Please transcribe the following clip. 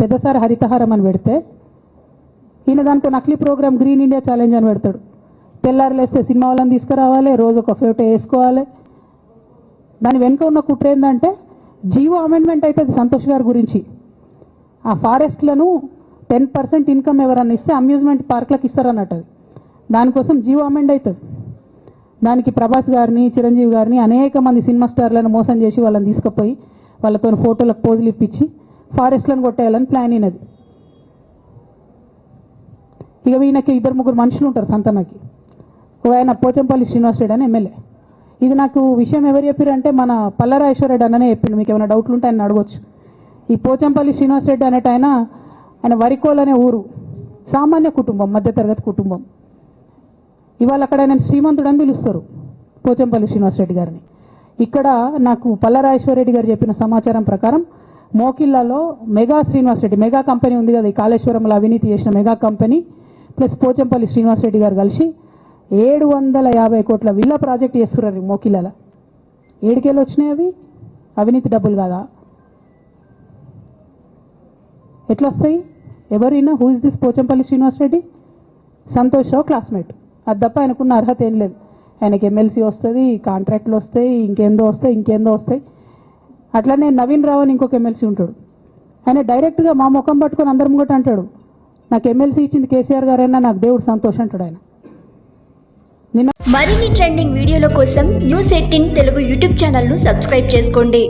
పెద్దసారి హరితహారం అని పెడితే ఈయన దానికో నకిలీ ప్రోగ్రామ్ గ్రీన్ ఇండియా ఛాలెంజ్ అని పెడతాడు. తెల్లారులేస్తే సినిమా వాళ్ళని తీసుకురావాలి, రోజు ఒక ఫోటో వేసుకోవాలి. దాని వెనుక ఉన్న కుట్ర ఏంటంటే జీవో అమెండ్మెంట్ అవుతుంది సంతోష్ గారి గురించి. ఆ ఫారెస్ట్లను 10% ఇన్కమ్ ఎవరన్నా ఇస్తే అమ్యూజ్మెంట్ పార్క్లకు ఇస్తారన్నట్టు. దానికోసం జీవో అమెండ్ అవుతుంది. దానికి ప్రభాస్ గారిని, చిరంజీవి గారిని, అనేక మంది సినిమా స్టార్లను మోసం చేసి వాళ్ళని తీసుకుపోయి వాళ్ళతో ఫోటోలకు పోజులు ఇప్పించి ఫారెస్ట్లను కొట్టేయాలని ప్లాన్ అయినది. ఇక ఈయనకి 2-3 మనుషులు ఉంటారు సంతనకి. ఒక ఆయన పోచంపల్లి శ్రీనివాస్ రెడ్డి అని ఎమ్మెల్యే. ఇది నాకు విషయం ఎవరు చెప్పారంటే మన పల్లరాజేశ్వరరెడ్డి అన్ననే చెప్పిండు. మీకు ఏమైనా డౌట్లు ఉంటే ఆయన అడగొచ్చు. ఈ పోచంపల్లి శ్రీనివాస్ రెడ్డి అనేట ఆయన వరికోల్ అనే ఊరు, సామాన్య కుటుంబం, మధ్యతరగతి కుటుంబం. ఇవాళ అక్కడ ఆయన శ్రీమంతుడు అని పిలుస్తారు పోచంపల్లి శ్రీనివాస్ రెడ్డి గారిని. ఇక్కడ నాకు పల్లరాజేశ్వరరెడ్డి గారు చెప్పిన సమాచారం ప్రకారం మోకిల్లాలో mega Srinivas Reddy, mega company ఉంది కదా, ఈ కాళేశ్వరంలో అవినీతి చేసిన mega company plus Pochampally Srinivas Reddy గారు కలిసి 750 కోట్ల విల్లా ప్రాజెక్ట్ చేస్తున్నారు మోకిల్లాలో. ఏడుకేళ్ళు వచ్చినాయి అవి, అవినీతి డబ్బులు కాదా? ఎట్లా వస్తాయి? ఎవరైనా who is this Pochampally Srinivas Reddy? Santosh Rao classmate. అది తప్ప ఆయనకున్న అర్హత ఏం లేదు. ఆయనకి ఎమ్మెల్సీ వస్తుంది, కాంట్రాక్ట్లు వస్తాయి, ఇంకేందో వస్తాయి. అట్లనే నవీన్ రావు అని ఇంకొక ఎమ్మెల్సీ ఉంటాడు. ఆయన డైరెక్ట్గా మా ముఖం పట్టుకొని అందరం కూడా అంటాడు, నాకు ఎమ్మెల్సీ ఇచ్చింది కేసీఆర్ గారైనా నాకు దేవుడు సంతోషం అంటాడు ఆయన. మరిన్ని ట్రెండింగ్ వీడియోల కోసం న్యూస్ 18 తెలుగు యూట్యూబ్ ఛానల్ను సబ్స్క్రైబ్ చేసుకోండి.